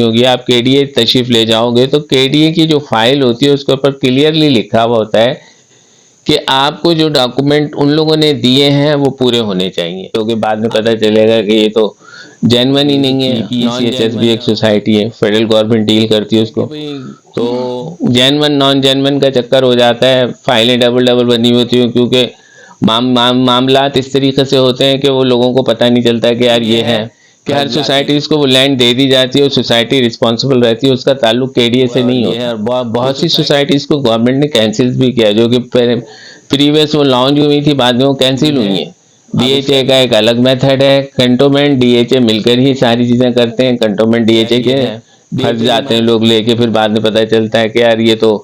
होगी, आप केडीए तशरीफ ले जाओगे तो केडीए की जो फाइल होती है उसके ऊपर क्लियरली लिखा हुआ होता है कि आपको जो डॉक्यूमेंट उन लोगों ने दिए हैं वो पूरे होने चाहिए, क्योंकि बाद में पता चलेगा कि ये तो जेन्युइन ही नहीं है। PCHS भी एक सोसाइटी है, फेडरल गवर्नमेंट डील करती है उसको, तो जेन्युइन नॉन जेन्युइन का चक्कर हो जाता है, फाइलें डबल डबल बनी होती हैं, क्योंकि मामलात इस तरीके से होते हैं कि वो लोगों को पता नहीं चलता कि यार ये है कि हर सोसाइटीज़ को वो लैंड दे दी जाती है और सोसाइटी रिस्पॉन्सिबल रहती है, उसका ताल्लुक केडीए से नहीं होता है। और बहुत सी सोसाइटीज़ को गवर्नमेंट ने कैंसिल भी किया, जो कि प्रीवियस वो लॉन्च हुई थी, बाद में वो कैंसिल हुई है। DHA का एक अलग मेथड है, कंटोनमेंट DHA मिलकर ही सारी चीज़ें करते हैं, कंटोनमेंट DHA के फंस जाते हैं लोग लेके, फिर बाद में पता चलता है कि यार ये तो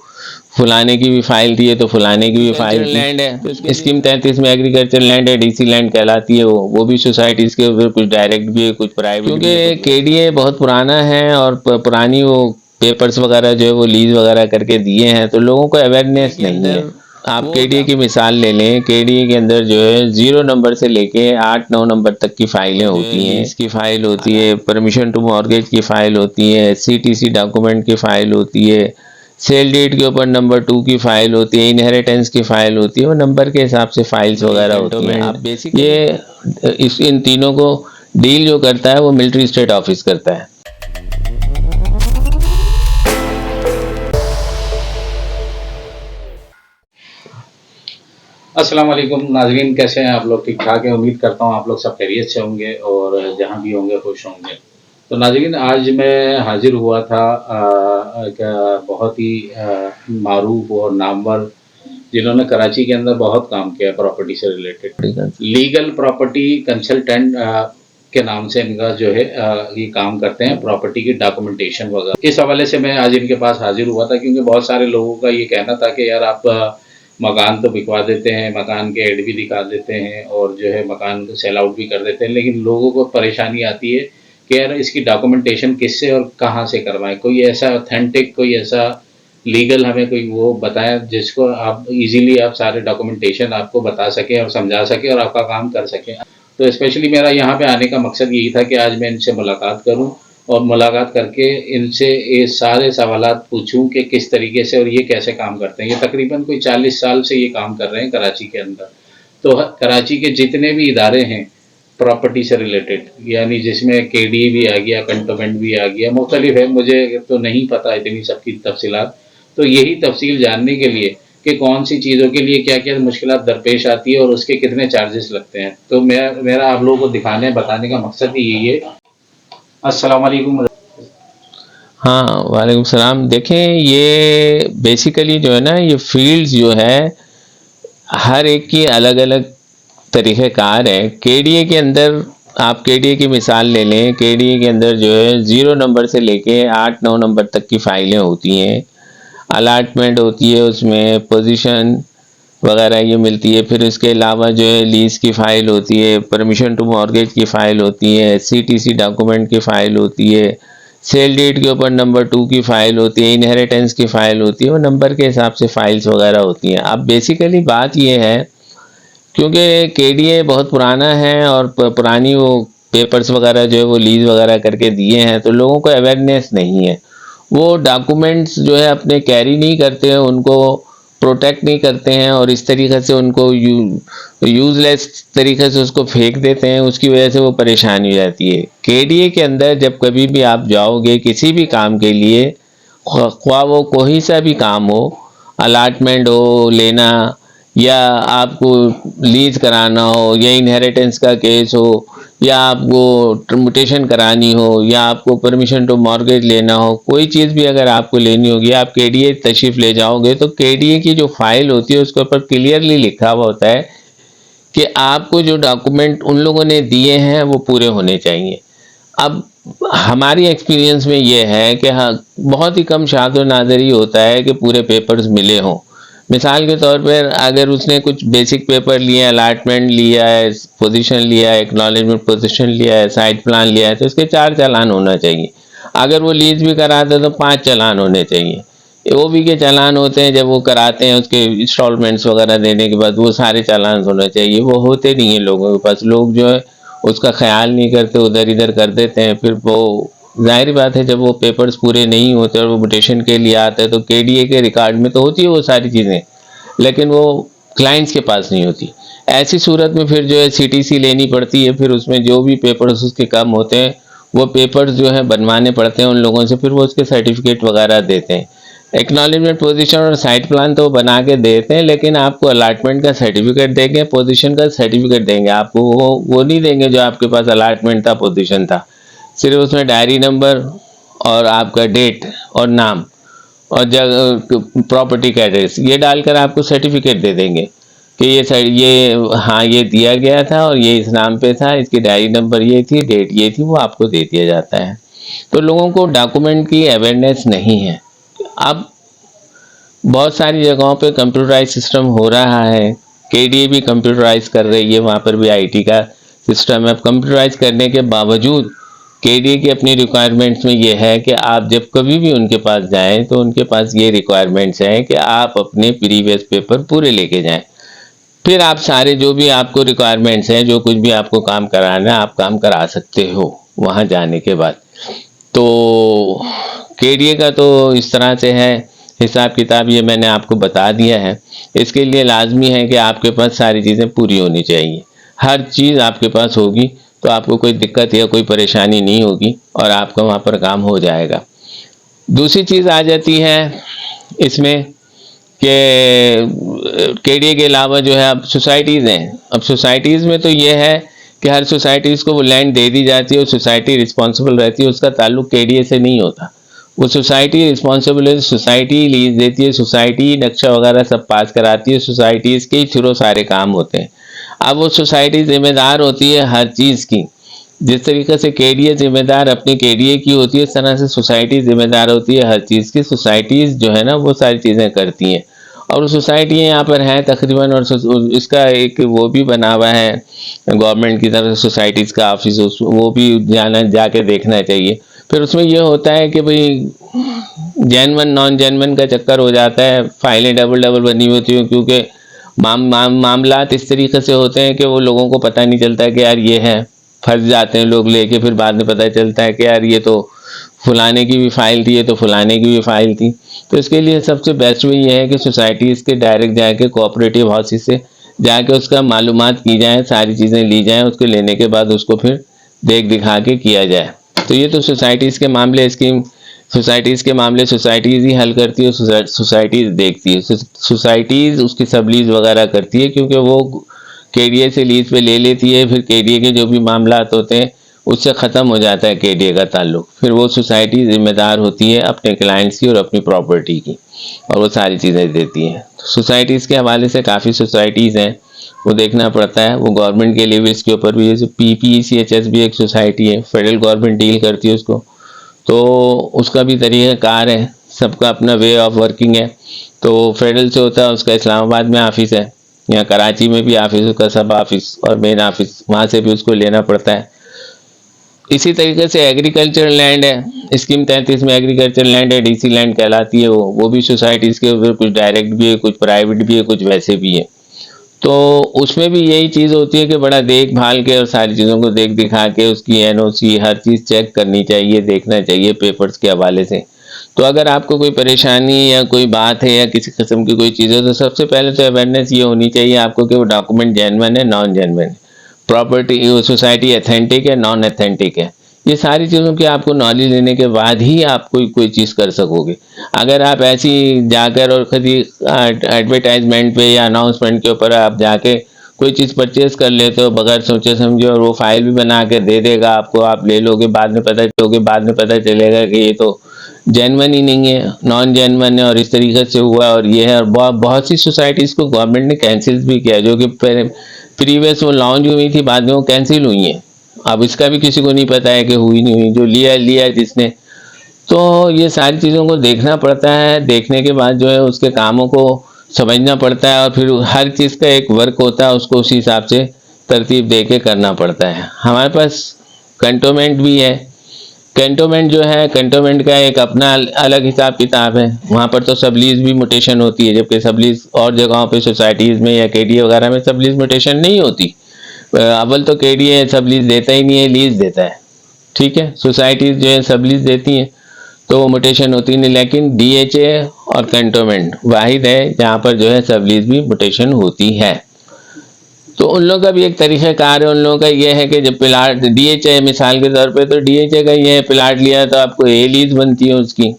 फुलाने की भी फाइल थी, ये तो फुलाने की भी फाइल थी। लैंड है, स्कीम 33 में एग्रीकल्चर लैंड है, DC लैंड कहलाती है वो भी सोसाइटीज़ के ऊपर, कुछ डायरेक्ट भी है कुछ प्राइवेट, क्योंकि केडीए बहुत पुराना है और पुरानी वो पेपर्स वगैरह जो है वो लीज वगैरह करके दिए हैं, तो लोगों को अवेयरनेस नहीं है। आप केडीए की मिसाल ले लें, केडीए के अंदर जो है 0 नंबर से लेके 8-9 नंबर तक की फाइलें होती हैं, इसकी फाइल होती है, परमिशन टू मॉर्गेज की फाइल होती है, CTC डॉक्यूमेंट की फाइल होती है, सेल डेट के ऊपर नंबर 2 की फाइल होती है, इनहेरिटेंस की फाइल होती है, वो नंबर के हिसाब से फाइल्स वगैरह होती हैं। आप बेसिक इन तीनों को डील जो करता है वो मिलिट्री स्टेट ऑफिस करता है। अस्सलाम वालेकुम नाज़रीन, कैसे हैं आप लोग? ठीक ठाक है, उम्मीद करता हूँ आप लोग सब खैरियत से होंगे और जहाँ भी होंगे खुश होंगे। तो नाज़रीन, आज मैं हाजिर हुआ था एक बहुत ही मारूफ और नामवर, जिन्होंने कराची के अंदर बहुत काम किया प्रॉपर्टी से रिलेटेड, लीगल प्रॉपर्टी कंसल्टेंट के नाम से इनका जो है ये काम करते हैं, प्रॉपर्टी की डॉक्यूमेंटेशन वगैरह। इस हवाले से मैं आज इनके पास हाजिर हुआ था, क्योंकि बहुत सारे लोगों का ये कहना था कि यार आप मकान तो बिकवा देते हैं, मकान के एड भी दिखा देते हैं और जो है मकान को सेल आउट भी कर देते हैं, लेकिन लोगों को परेशानी आती है कि यार इसकी डॉक्यूमेंटेशन किससे और कहाँ से करवाएं। कोई ऐसा ऑथेंटिक, कोई ऐसा लीगल हमें कोई वो बताएं जिसको आप इजीली आप सारे डॉक्यूमेंटेशन आपको बता सकें और समझा सकें और आपका काम कर सकें। तो स्पेशली मेरा यहाँ पे आने का मकसद यही था कि आज मैं इनसे मुलाकात करूँ और मुलाकात करके इनसे ये सारे सवालात पूछूं कि किस तरीके से और ये कैसे काम करते हैं। ये तकरीबन कोई 40 साल से ये काम कर रहे हैं कराची के अंदर। तो कराची के जितने भी इदारे हैं प्रॉपर्टी से रिलेटेड, यानी जिसमें केडी भी आ गया, कंटोनमेंट भी आ गया, मुख्तलिफ है, मुझे तो नहीं पता इतनी सबकी तफसीलात। तो यही तफसील जानने के लिए कि कौन सी चीज़ों के लिए क्या क्या मुश्किलात दरपेश आती है और उसके कितने चार्जेस लगते हैं, तो मेरा आप लोगों को दिखाने बताने का मकसद ही यही है। अस्सलाम वालेकुम। हाँ, वालेकुम सलाम। देखें, ये बेसिकली जो है ना, ये फील्ड्स जो है हर एक की अलग अलग तरीक़ेकार है। केडीए के अंदर आप केडीए की मिसाल ले लें, केडीए के अंदर जो है 0 नंबर से लेके 8-9 नंबर तक की फाइलें होती हैं, अलाटमेंट होती है, उसमें पोजीशन वगैरह ये मिलती है। फिर इसके अलावा जो है लीज़ की फ़ाइल होती है, परमिशन टू मॉर्गेज की फ़ाइल होती है, CTC डॉक्यूमेंट की फ़ाइल होती है, सेल डेट के ऊपर नंबर 2 की फ़ाइल होती है, इनहेरिटेंस की फ़ाइल होती है, वो नंबर के हिसाब से फ़ाइल्स वगैरह होती हैं। अब बेसिकली बात ये है, क्योंकि केडीए बहुत पुराना है और पुरानी वो पेपर्स वगैरह जो है वो लीज़ वगैरह करके दिए हैं, तो लोगों को अवेयरनेस नहीं है। वो डॉक्यूमेंट्स जो है अपने कैरी नहीं करते हैं, उनको प्रोटेक्ट नहीं करते हैं और इस तरीके से उनको यूज़लेस तरीके से उसको फेंक देते हैं, उसकी वजह से वो परेशानी हो जाती है। केडीए के अंदर जब कभी भी आप जाओगे किसी भी काम के लिए, ख्वाह वो कोई सा भी काम हो, अलाटमेंट हो लेना, या आपको लीज कराना हो, या इनहेरिटेंस का केस हो, या आपको ट्रांसपोर्टेशन करानी हो, या आपको परमिशन टू मॉर्गेज लेना हो, कोई चीज़ भी अगर आपको लेनी होगी, आप केडीए तशरीफ़ ले जाओगे तो केडीए की जो फाइल होती है उसके ऊपर क्लियरली लिखा हुआ होता है कि आपको जो डॉक्यूमेंट उन लोगों ने दिए हैं वो पूरे होने चाहिए। अब हमारी एक्सपीरियंस में ये है कि हाँ, बहुत ही कम शाज़ व नाज़र ही होता है कि पूरे पेपर्स मिले हों। मिसाल के तौर पर अगर उसने कुछ बेसिक पेपर लिए, अलाटमेंट लिया है, पोजीशन लिया है, एक्नॉलेजमेंट पोजीशन लिया है, साइट प्लान लिया है, तो उसके 4 चालान होना चाहिए। अगर वो लीज भी कराते हैं तो 5 चालान होने चाहिए। ओबी के चालान होते हैं, जब वो कराते हैं उसके इंस्टॉलमेंट्स वगैरह देने के बाद वो सारे चालान होने चाहिए, वो होते नहीं हैं लोगों के पास। लोग जो है उसका ख्याल नहीं करते, उधर इधर कर देते हैं, फिर वो जाहिर बात है जब वो पेपर्स पूरे नहीं होते और वो म्यूटेशन के लिए आता है तो केडीए के रिकॉर्ड में तो होती है वो सारी चीज़ें, लेकिन वो क्लाइंट्स के पास नहीं होती। ऐसी सूरत में फिर जो है सीटीसी लेनी पड़ती है, फिर उसमें जो भी पेपर्स उसके कम होते हैं वो पेपर्स जो है बनवाने पड़ते हैं उन लोगों से, फिर वो उसके सर्टिफिकेट वगैरह देते हैं। एक्नॉलेजमेंट पोजीशन और साइट प्लान तो बना के देते हैं, लेकिन आपको अलॉटमेंट का सर्टिफिकेट देंगे, पोजीशन का सर्टिफिकेट देंगे, आपको वो नहीं देंगे जो आपके पास अलॉटमेंट था, पोजीशन था। सिर्फ उसमें डायरी नंबर और आपका डेट और नाम और जगह, प्रॉपर्टी का एड्रेस, ये डालकर आपको सर्टिफिकेट दे देंगे कि ये हाँ ये दिया गया था और ये इस नाम पे था, इसकी डायरी नंबर ये थी, डेट ये थी, वो आपको दे दिया जाता है। तो लोगों को डॉक्यूमेंट की अवेयरनेस नहीं है। अब बहुत सारी जगहों पे कंप्यूटराइज सिस्टम हो रहा है, केडीए भी कंप्यूटराइज कर रही है, वहाँ पर भी आईटी का सिस्टम है। अब कंप्यूटराइज करने के बावजूद केडीए की अपनी रिक्वायरमेंट्स में ये है कि आप जब कभी भी उनके पास जाएं तो उनके पास ये रिक्वायरमेंट्स हैं कि आप अपने प्रीवियस पेपर पूरे लेके जाएं, फिर आप सारे जो भी आपको रिक्वायरमेंट्स हैं, जो कुछ भी आपको काम कराना है आप काम करा सकते हो वहाँ जाने के बाद। तो केडीए का तो इस तरह से है हिसाब किताब, ये मैंने आपको बता दिया है। इसके लिए लाजमी है कि आपके पास सारी चीज़ें पूरी होनी चाहिए, हर चीज़ आपके पास होगी तो आपको कोई दिक्कत या कोई परेशानी नहीं होगी और आपका वहाँ पर काम हो जाएगा। दूसरी चीज़ आ जाती है इसमें कि केडीए के अलावा जो है अब सोसाइटीज़ हैं। अब सोसाइटीज़ में तो ये है कि हर सोसाइटीज़ को वो लैंड दे दी जाती है और सोसाइटी रिस्पॉन्सिबल रहती है, उसका ताल्लुक केडीए से नहीं होता। वो सोसाइटी रिस्पॉन्सिबल है, सोसाइटी लीज देती है, सोसाइटी नक्शा वगैरह सब पास कराती है, सोसाइटीज़ के थ्रू सारे काम होते हैं। अब वो सोसाइटी जिम्मेदार होती है हर चीज़ की। जिस तरीके से केडीए जिम्मेदार अपनी केडीए की होती है, इस तरह से सोसाइटी जिम्मेदार होती है हर चीज़ की। सोसाइटीज़ जो है ना वो सारी चीज़ें करती हैं और वो सोसाइटी यहाँ पर हैं तकरीबन, और इसका एक वो भी बना हुआ है गवर्नमेंट की तरफ से सोसाइटीज़ का ऑफिस, वो भी जाके देखना चाहिए। फिर उसमें ये होता है कि भाई जेनवन नॉन जेनवन का चक्कर हो जाता है, फाइलें डबल डबल बनी होती हैं, क्योंकि मामलात इस तरीके से होते हैं कि वो लोगों को पता नहीं चलता कि यार ये है, फंस जाते हैं लोग लेके, फिर बाद में पता चलता है कि यार ये तो फलाने की भी फाइल थी, ये तो फलाने की भी फाइल थी। तो इसके लिए सबसे बेस्ट वे ये है कि सोसाइटीज़ के डायरेक्ट जाके कोऑपरेटिव हाउसेस से जाके उसका मालूमात की जाए, सारी चीज़ें ली जाएँ, उसको लेने के बाद उसको फिर देख दिखा के किया जाए। तो ये तो सोसाइटीज़ के मामले, स्कीम सोसाइटीज़ के मामले सोसाइटीज़ ही हल करती है, सोसाइटीज़ देखती है, सोसाइटीज़ उसकी सब लीज वगैरह करती है, क्योंकि वो केडीए से लीज पे ले लेती है। फिर केडीए के जो भी मामलात होते हैं उससे ख़त्म हो जाता है केडीए का ताल्लुक, फिर वो सोसाइटी जिम्मेदार होती है अपने क्लाइंट्स की और अपनी प्रॉपर्टी की, और वो सारी चीज़ें देती हैं। सोसाइटीज़ के हवाले से काफ़ी सोसाइटीज़ हैं, वो देखना पड़ता है। वो गवर्नमेंट के लेवल्स के ऊपर भी, जैसे पीपीसीएचएस भी एक सोसाइटी है, फेडरल गवर्नमेंट डील करती है उसको, तो उसका भी तरीक़ाकार है, सबका अपना वे ऑफ वर्किंग है। तो फेडरल से होता है, उसका इस्लामाबाद में ऑफिस है, यहाँ कराची में भी ऑफिस, उसका सब ऑफिस और मेन ऑफिस वहाँ से भी उसको लेना पड़ता है। इसी तरीके से एग्रीकल्चर लैंड है, स्कीम 33 में एग्रीकल्चर लैंड है, डीसी लैंड कहलाती है वो भी सोसाइटीज़ के ऊपर, कुछ डायरेक्ट भी है, कुछ प्राइवेट भी है, कुछ वैसे भी है। तो उसमें भी यही चीज़ होती है कि बड़ा देखभाल के और सारी चीज़ों को देख दिखा के उसकी एनओसी हर चीज़ चेक करनी चाहिए, देखना चाहिए पेपर्स के हवाले से। तो अगर आपको कोई परेशानी या कोई बात है या किसी किस्म की कोई चीज़ है, तो सबसे पहले तो अवेयरनेस ये होनी चाहिए आपको कि वो डॉक्यूमेंट जेन्युइन है, नॉन जेन्युइन है, प्रॉपर्टी सोसाइटी एथेंटिक है, नॉन एथेंटिक है। ये सारी चीज़ों की आपको नॉलेज लेने के बाद ही आप कोई चीज़ कर सकोगे। अगर आप ऐसी जाकर और खुद ही एडवर्टाइजमेंट पे या अनाउंसमेंट के ऊपर आप जाके कोई चीज़ परचेज कर लेते हो बगैर सोचे समझे, और वो फाइल भी बना के दे देगा आपको, आप ले लोगे, बाद में पता चलेगा कि ये तो जेन्युइन ही नहीं है, नॉन जेन्युइन है और इस तरीके से हुआ और ये है। और बहुत सी सोसाइटीज़ को गवर्नमेंट ने कैंसिल भी किया, जो कि प्रीवियस वो लॉन्च हुई थी, बाद में वो कैंसिल हुई हैं। अब इसका भी किसी को नहीं पता है कि हुई नहीं हुई, जो लिया जिसने। तो ये सारी चीज़ों को देखना पड़ता है, देखने के बाद जो है उसके कामों को समझना पड़ता है, और फिर हर चीज़ का एक वर्क होता है, उसको उसी हिसाब से तरतीब दे के करना पड़ता है। हमारे पास कंटोनमेंट भी है, कंटोनमेंट जो है, कंटोनमेंट का एक अपना अलग हिसाब किताब है। वहाँ पर तो सबलीज भी म्यूटेशन होती है, जबकि सबलीज और जगहों पे सोसाइटीज़ में या केडीए वगैरह में सबलीज म्यूटेशन नहीं होती। अव्वल तो केडीए सबलीज देता ही नहीं है, लीज देता है। ठीक है, सोसाइटीज जो है सबलीज देती हैं तो वो म्यूटेशन होती नहीं, लेकिन डीएचए और कंटोनमेंट वाहिद है जहाँ पर जो है सबलीज भी म्यूटेशन होती है। तो उन लोगों का भी एक तरीक़ाकार है, उन लोगों का ये है कि जब प्लाट डीएचए मिसाल के तौर पे, तो डीएचए का ये है प्लाट लिया तो आपको ए लीज बनती है उसकी,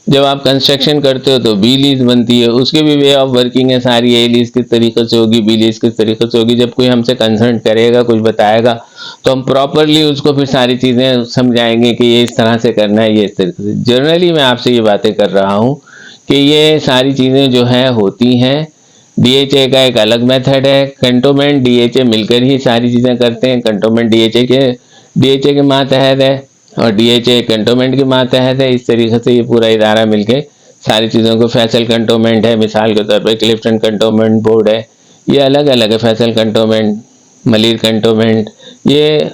जब आप कंस्ट्रक्शन करते हो तो बी लीज बनती है, उसके भी वे ऑफ वर्किंग है सारी, ए लीज किस तरीके से होगी, बी लीज किस तरीके से होगी। जब कोई हमसे कंसल्ट करेगा, कुछ बताएगा तो हम प्रॉपरली उसको फिर सारी चीज़ें समझाएंगे कि ये इस तरह से करना है, ये इस तरीके से। जनरली मैं आपसे ये बातें कर रहा हूँ कि ये सारी चीज़ें जो है होती हैं। डीएचए का एक अलग मेथड है, कंटोनमेंट डीएचए मिलकर ही सारी चीज़ें करते हैं। कंटोनमेंट डीएचए के मातहत है और डीएचए कंटोनमेंट के मातहत है। इस तरीके से ये पूरा इदारा मिलके सारी चीज़ों को, फैसल कंटोनमेंट है मिसाल के तौर पर, क्लिफ्टन कंटोनमेंट बोर्ड है, ये अलग अलग है। फैसल कंटोनमेंट, मलिर कंटोनमेंट, ये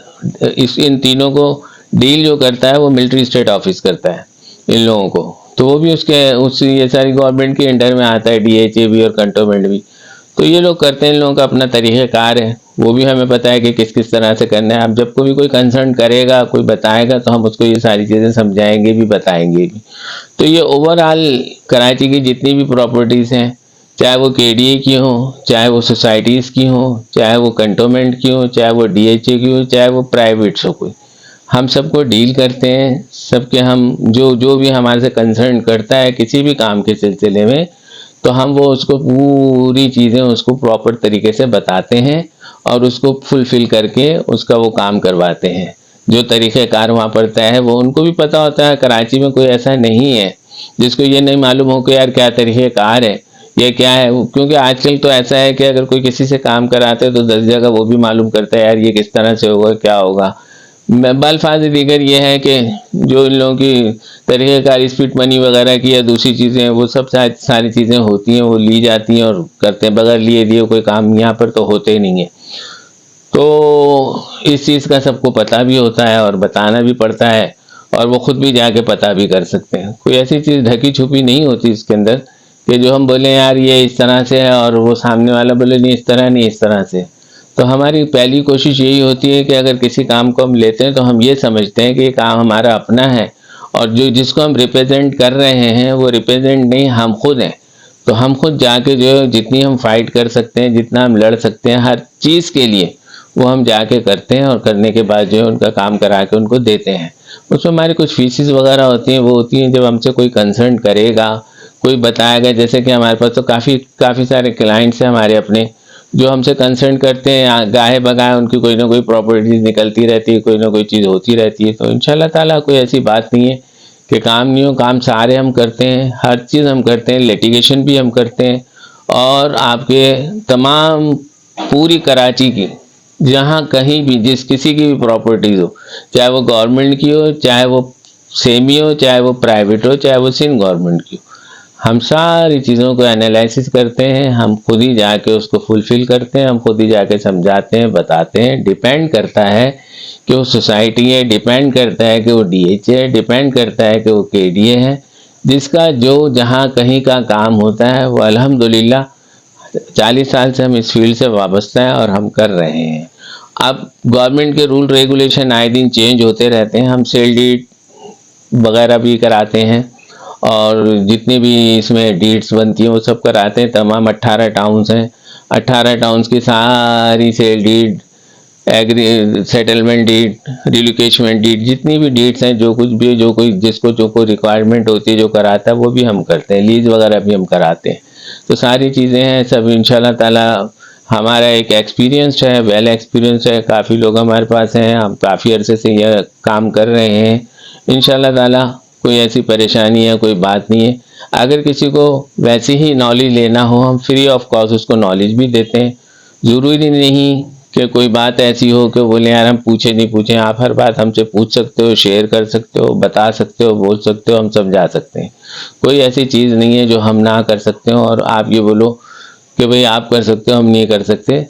इन तीनों को डील जो करता है वो मिलिट्री स्टेट ऑफिस करता है इन लोगों को, तो वो भी ये सारी गवर्नमेंट के अंडर में आता है, डीएचए भी और कंटोनमेंट भी। तो ये लोग करते हैं, इन लोगों का अपना तरीक़ाकार है, वो भी हमें पता है कि किस किस तरह से करना है। अब जब कोई कंसर्न करेगा, कोई बताएगा तो हम उसको ये सारी चीज़ें समझाएंगे भी, बताएंगे भी। तो ये ओवरऑल कराची की जितनी भी प्रॉपर्टीज़ हैं, चाहे वो केडीए की हो, चाहे वो सोसाइटीज़ की हो, चाहे वो कंटोनमेंट की हो, चाहे वो डीएचए की हो, चाहे वो प्राइवेट्स हो, कोई, हम सबको डील करते हैं। सबके हम जो भी हमारे से कंसर्न करता है किसी भी काम के सिलसिले में, तो हम वो उसको पूरी चीज़ें उसको प्रॉपर तरीके से बताते हैं और उसको फुलफ़िल करके उसका वो काम करवाते हैं। जो तरीक़ेकार वहाँ पर तय है वो उनको भी पता होता है। कराची में कोई ऐसा नहीं है जिसको ये नहीं मालूम हो कि यार क्या तरीक़ेकार है, ये क्या है, क्योंकि आजकल तो ऐसा है कि अगर कोई किसी से काम कराते हैं तो 10 जगह वो भी मालूम करता है यार ये किस तरह से होगा, क्या होगा। बल्फाज दीगर ये है कि जो इन लोगों की तरीक़ेकार स्पीड मनी वगैरह की या दूसरी चीज़ें, वो सब सारी चीज़ें होती हैं, वो ली जाती हैं और करते हैं। बगैर लिए दिए कोई काम यहाँ पर तो होते ही नहीं है। तो इस चीज़ का सबको पता भी होता है और बताना भी पड़ता है, और वो खुद भी जाके पता भी कर सकते हैं। कोई ऐसी चीज़ ढकी छुपी नहीं होती इसके अंदर कि जो हम बोलें यार ये इस तरह से है और वो सामने वाला बोले नहीं इस तरह नहीं, इस तरह से। तो हमारी पहली कोशिश यही होती है कि अगर किसी काम को हम लेते हैं तो हम ये समझते हैं कि ये काम हमारा अपना है, और जो जिसको हम रिप्रेजेंट कर रहे हैं वो रिप्रेजेंट नहीं, हम खुद हैं। तो हम खुद जाके जो है जितनी हम फाइट कर सकते हैं, जितना हम लड़ सकते हैं हर चीज़ के लिए, वो हम जाके करते हैं और करने के बाद जो है उनका काम करा के उनको देते हैं। उसमें हमारी कुछ फीसेस वगैरह होती हैं, वो होती हैं जब हमसे कोई कंसर्न करेगा, कोई बताएगा। जैसे कि हमारे पास तो काफ़ी सारे क्लाइंट्स हैं हमारे अपने, जो हमसे कंसर्न करते हैं, गाहे बगाए उनकी कोई ना कोई प्रॉपर्टीज निकलती रहती है, कोई ना कोई चीज़ होती रहती है। तो इंशाल्लाह ताला कोई ऐसी बात नहीं है कि काम नहीं हो, काम सारे हम करते हैं, हर चीज़ हम करते हैं, लिटिगेशन भी हम करते हैं। और आपके तमाम पूरी कराची की जहाँ कहीं भी जिस किसी की भी प्रॉपर्टीज़ हो, चाहे वो गवर्नमेंट की हो, चाहे वो सेमी हो, चाहे वो प्राइवेट हो, चाहे वो सिंध गवर्नमेंट की हो, हम सारी चीज़ों को एनालिसिस करते हैं, हम खुद ही जाके उसको फुलफ़िल करते हैं, हम खुद ही जाके समझाते हैं, बताते हैं। डिपेंड करता है कि वो सोसाइटी है, डिपेंड करता है कि वो डीएचए है, डिपेंड करता है कि वो केडीए है, जिसका जो जहाँ कहीं का काम होता है वो अल्हम्दुलिल्लाह 40 साल से हम इस फील्ड से वाबस्ता हैं और हम कर रहे हैं। अब गवर्नमेंट के रूल रेगुलेशन आए दिन चेंज होते रहते हैं। हम सेल डीड वगैरह भी कराते हैं और जितनी भी इसमें डीड्स बनती हैं वो सब कराते हैं। तमाम 18 टाउन्स हैं, 18 टाउन्स की सारी sale deed, agree settlement deed, relocation deed, जितनी भी डीड्स हैं, जो कुछ भी जो कोई जिसको जो कोई रिक्वायरमेंट होती है जो कराता है वो भी हम करते हैं। लीज वगैरह भी हम कराते हैं। तो सारी चीज़ें हैं सब इंशाल्लाह ताला। हमारा एक एक्सपीरियंस है, वेल एक्सपीरियंस है, काफ़ी लोग हमारे पास हैं, हम काफ़ी अरसे से यह काम कर रहे हैं। इंशाल्लाह ताला कोई ऐसी परेशानी है, कोई बात नहीं है। अगर किसी को वैसी ही नॉलेज लेना हो, हम फ्री ऑफ कॉस्ट उसको नॉलेज भी देते हैं। ज़रूरी नहीं कि कोई बात ऐसी हो कि बोले यार हम पूछे नहीं पूछे। आप हर बात हमसे पूछ सकते हो, शेयर कर सकते हो, बता सकते हो, बोल सकते हो, हम समझा सकते हैं। कोई ऐसी चीज़ नहीं है जो हम ना कर सकते हो और आप ये बोलो कि भाई आप कर सकते हो, हम नहीं कर सकते।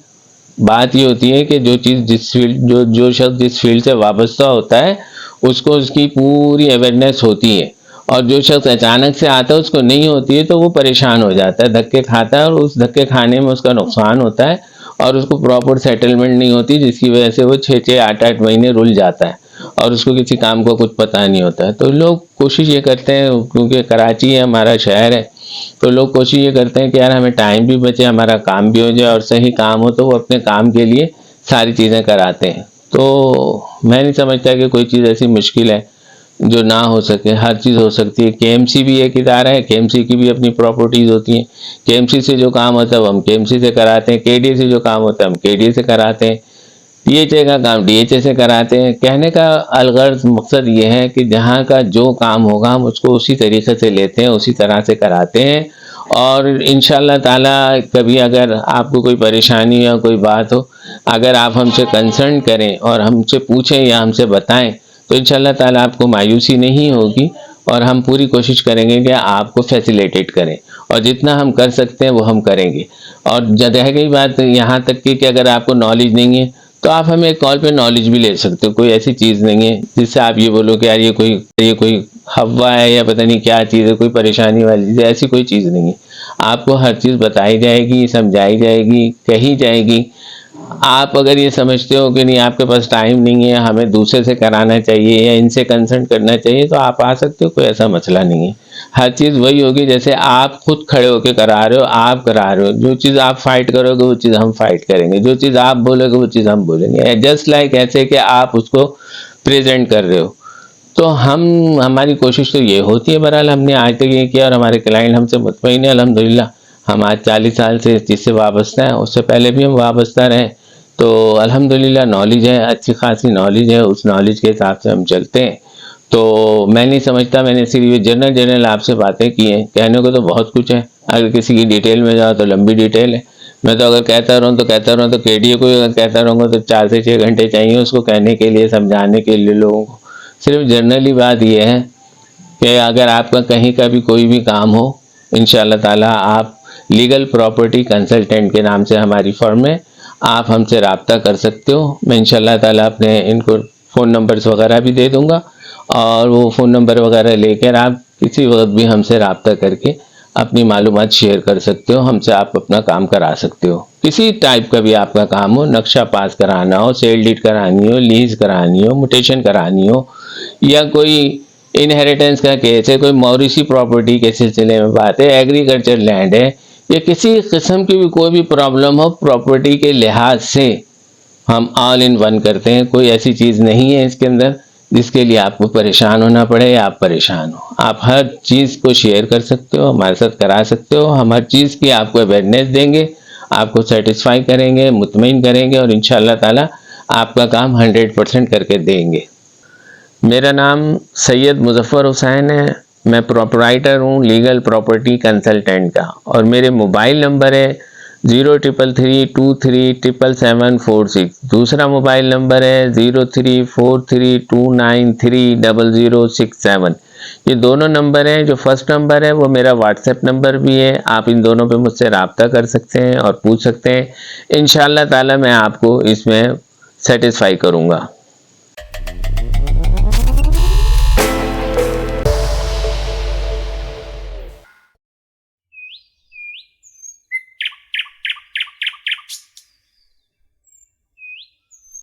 बात ये होती है कि जो चीज़ जिस फील्ड जो शख्स जिस फील्ड से वाबस्ता होता है उसको उसकी पूरी अवेयरनेस होती है, और जो शख्स अचानक से आता है उसको नहीं होती है तो वो परेशान हो जाता है, धक्के खाता है और उस धक्के खाने में उसका नुकसान होता है और उसको प्रॉपर सेटलमेंट नहीं होती, जिसकी वजह से वो 6-6 8-8 महीने रुल जाता है और उसको किसी काम को कुछ पता नहीं होता है। तो लोग कोशिश ये करते हैं, क्योंकि कराची है हमारा शहर है, तो लोग कोशिश ये करते हैं कि यार हमें टाइम भी बचे, हमारा काम भी हो जाए, और सही काम हो तो वो अपने काम के लिए सारी चीज़ें कराते हैं। तो मैं नहीं समझता कि कोई चीज़ ऐसी मुश्किल है जो ना हो सके, हर चीज़ हो सकती है। केएमसी भी एक इदारा है, केएमसी की भी अपनी प्रॉपर्टीज़ होती हैं। केएमसी से जो काम होता है वो हम केएमसी से कराते हैं, केडीए से जो काम होता है हम केडीए से कराते हैं, डीएचए का काम डीएचए से कराते हैं। कहने का अलगर्ज मकसद ये है कि जहाँ का जो काम होगा हम उसको उसी तरीके से लेते हैं, उसी तरह से कराते हैं। और इंशाअल्लाह ताला कभी अगर आपको कोई परेशानी या कोई बात हो, अगर आप हमसे कंसर्न करें और हमसे पूछें या हमसे बताएं, तो इंशाअल्लाह ताला आपको मायूसी नहीं होगी, और हम पूरी कोशिश करेंगे कि आपको फैसिलिटेट करें, और जितना हम कर सकते हैं वो हम करेंगे। और रह गई बात यहाँ तक कि अगर आपको नॉलेज नहीं है तो आप हमें कॉल पे नॉलेज भी ले सकते हो। कोई ऐसी चीज़ नहीं है जिससे आप ये बोलो कि यार ये कोई हवा है या पता नहीं क्या चीज़ है, कोई परेशानी वाली चीज़ है, ऐसी कोई चीज़ नहीं है। आपको हर चीज़ बताई जाएगी, समझाई जाएगी, कही जाएगी। आप अगर ये समझते हो कि नहीं आपके पास टाइम नहीं है, हमें दूसरे से कराना चाहिए या इनसे कंसल्ट करना चाहिए, तो आप आ सकते हो, कोई ऐसा मसला नहीं है। हर चीज़ वही होगी जैसे आप खुद खड़े होकर करा रहे हो, आप करा रहे हो। जो चीज़ आप फाइट करोगे वो चीज़ हम फाइट करेंगे, जो चीज़ आप बोलोगे वो चीज़ हम बोलेंगे। जस्ट लाइक ऐसे कि आप उसको प्रेजेंट कर रहे हो। तो हमारी कोशिश तो ये होती है। बहरहाल हमने आज तक ये किया और हमारे क्लाइंट हमसे मुतमईन है अल्हम्दुलिल्लाह। हम आज 40 साल से इस चीज़ से वाबस्ता हैं, उससे पहले भी हम वाबस्ता रहे। तो अल्हम्दुलिल्लाह नॉलेज है, अच्छी खासी नॉलेज है, उस नॉलेज के हिसाब से हम चलते हैं। तो मैं नहीं समझता, मैंने सिर्फ ये जनरल आपसे बातें की हैं। कहने को तो बहुत कुछ है, अगर किसी की डिटेल में जाओ तो लंबी डिटेल है। मैं तो अगर कहता रहूँ तो केडीए को अगर कहता रहूँगा तो 4 से 6 घंटे चाहिए उसको कहने के लिए, समझाने के लिए लोगों को। सिर्फ जनरली बात यह है कि अगर आपका कहीं का भी कोई भी काम हो, इंशाअल्लाह ताला आप लीगल प्रॉपर्टी कंसल्टेंट के नाम से हमारी फर्म है, आप हमसे रब्ता कर सकते हो। मैं इंशाअल्लाह ताला अपने इनको फ़ोन नंबर्स वगैरह भी दे दूँगा, और वो फ़ोन नंबर वगैरह लेकर आप किसी वक्त भी हमसे रब्ता करके अपनी मालूमात शेयर कर सकते हो, हमसे आप अपना काम करा सकते हो। किसी टाइप का भी आपका काम हो, नक्शा पास कराना हो, सेल डीड करानी हो, लीज करानी हो, म्यूटेशन करानी हो, या कोई इनहेरिटेंस का केस है, कोई मॉरिशी प्रॉपर्टी के सिलसिले में बात है, एग्रीकल्चर लैंड है, या किसी किस्म की भी कोई भी प्रॉब्लम हो प्रॉपर्टी के लिहाज से, हम ऑल इन वन करते हैं। कोई ऐसी चीज़ नहीं है इसके अंदर जिसके लिए आपको परेशान होना पड़े या आप परेशान हो। आप हर चीज़ को शेयर कर सकते हो, हमारे साथ करा सकते हो। हम हर चीज़ की आपको अवेयरनेस देंगे, आपको सेटिस्फाई करेंगे, मुतमईन करेंगे, और इंशाअल्लाह ताला आपका काम 100% करके देंगे। मेरा नाम सैयद मुज़फ़्फ़र हुसैन है। मैं प्रोपराइटर हूँ लीगल प्रॉपर्टी कंसल्टेंट का, और मेरे मोबाइल नंबर है 0333237746। दूसरा मोबाइल नंबर है 0343293067। ये दोनों नंबर हैं। जो फर्स्ट नंबर है वो मेरा व्हाट्सएप नंबर भी है, आप इन दोनों पे मुझसे रब्ता कर सकते हैं और पूछ सकते हैं। इंशाअल्लाह ताला मैं आपको इसमें सेटिस्फाई करूँगा।